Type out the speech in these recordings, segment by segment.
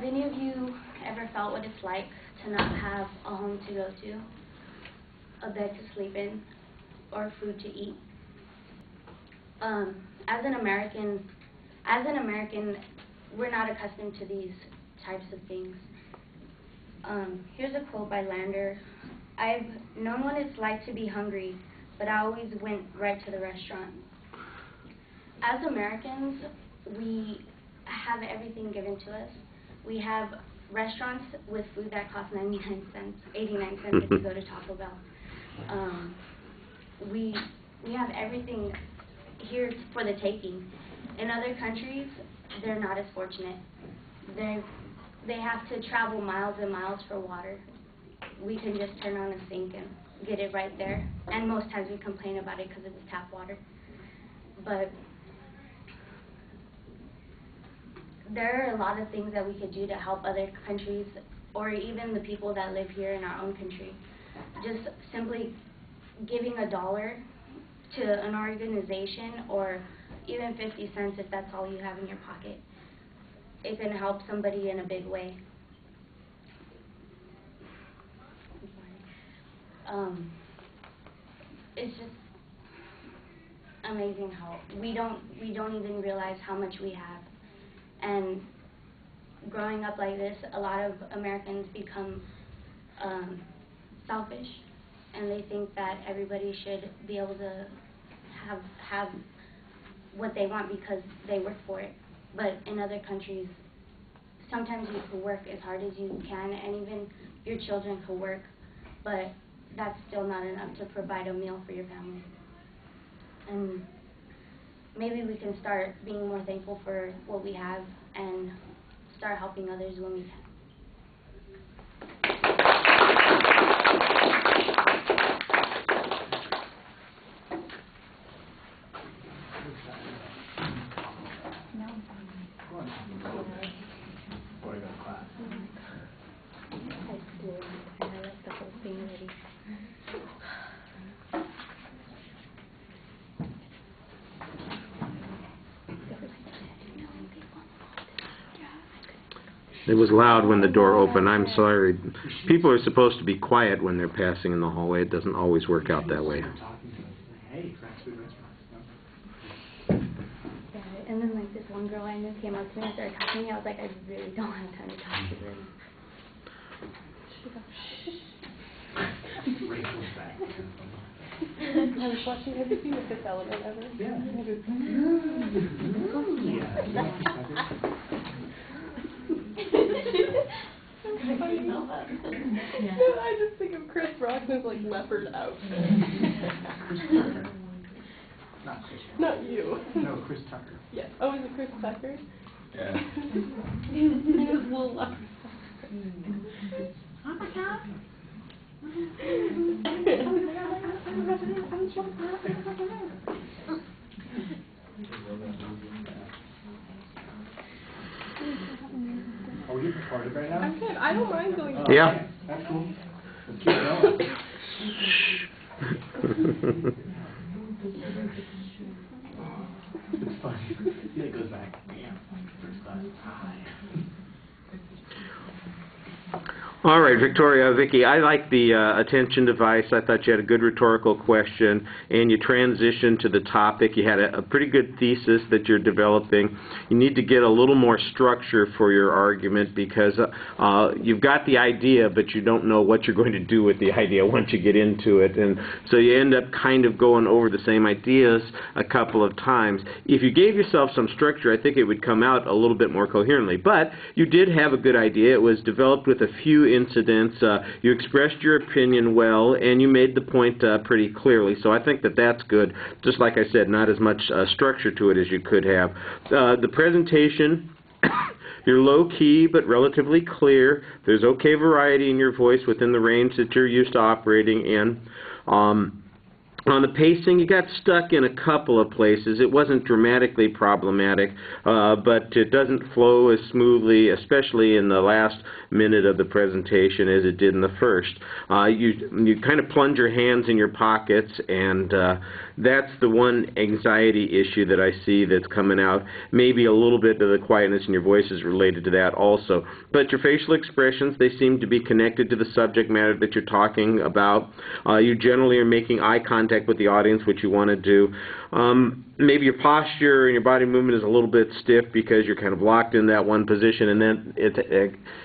Have any of you ever felt what it's like to not have a home to go to, a bed to sleep in, or food to eat? As an American, we're not accustomed to these types of things. Here's a quote by Lander. I've known what it's like to be hungry, but I always went right to the restaurant. As Americans, we have everything given to us. We have restaurants with food that costs 99 cents, 89 cents if you go to Taco Bell. We have everything here for the taking. In other countries, they're not as fortunate. They have to travel miles and miles for water. We can just turn on a sink and get it right there. And most times we complain about it because it's tap water. But there are a lot of things that we could do to help other countries, or even the people that live here in our own country. Just simply giving $1 to an organization, or even 50 cents if that's all you have in your pocket. It can help somebody in a big way. It's just amazing how we don't even realize how much we have. And growing up like this, a lot of Americans become selfish, and they think that everybody should be able to have what they want because they work for it. But in other countries, sometimes you can work as hard as you can, and even your children can work, but that's still not enough to provide a meal for your family. And maybe we can start being more thankful for what we have and start helping others when we can. It was loud when the door opened. I'm sorry. People are supposed to be quiet when they're passing in the hallway. It doesn't always work out that way. Yeah, and then like this one girl I knew came up to me and started talking to me. I was like, I really don't have time to talk to her. I was watching. Have you seen the Fifth Element ever? Yeah. I just think of Chris Rock as like leopard out. Chris Tucker. Not Chris Rock. Not you. No, Chris Tucker. Yes. Oh, is it Chris Tucker? Yeah. It was little leopard. Oh my God. Are we getting recorded right now? I'm good. I don't mind going. Yeah. That's cool. Let's keep it going. It's funny. Yeah, it goes back. Yeah. First class. Hi. All right, Victoria, Vickie, I like the attention device. I thought you had a good rhetorical question, and you transitioned to the topic. You had a pretty good thesis that you're developing. You need to get a little more structure for your argument because you've got the idea, but you don't know what you're going to do with the idea once you get into it. And so you end up kind of going over the same ideas a couple of times. If you gave yourself some structure, I think it would come out a little bit more coherently. But you did have a good idea. It was developed with a few incidents. You expressed your opinion well, and you made the point pretty clearly. So I think that that's good. Just like I said, not as much structure to it as you could have. The presentation, you're low-key but relatively clear. There's okay variety in your voice within the range that you're used to operating in. On the pacing, you got stuck in a couple of places. It wasn't dramatically problematic, but it doesn't flow as smoothly, especially in the last minute of the presentation, as it did in the first. You kind of plunge your hands in your pockets, and that's the one anxiety issue that I see that's coming out. Maybe a little bit of the quietness in your voice is related to that also. But your facial expressions, they seem to be connected to the subject matter that you're talking about. You generally are making eye contact with the audience, which you want to do. Maybe your posture and your body movement is a little bit stiff because you're kind of locked in that one position, and then it's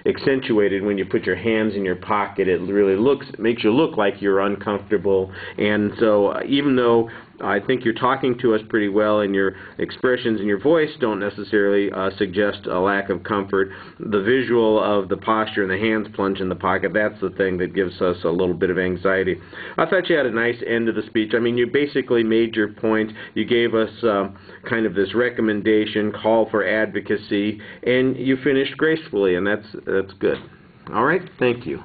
accentuated when you put your hands in your pocket. It really makes you look like you're uncomfortable. And so even though I think you're talking to us pretty well, and your expressions and your voice don't necessarily suggest a lack of comfort, the visual of the posture and the hands plunged in the pocket, that's the thing that gives us a little bit of anxiety. I thought you had a nice end to the speech. I mean, you basically made your point. You gave us kind of this recommendation, call for advocacy, and you finished gracefully, and that's good. All right, thank you.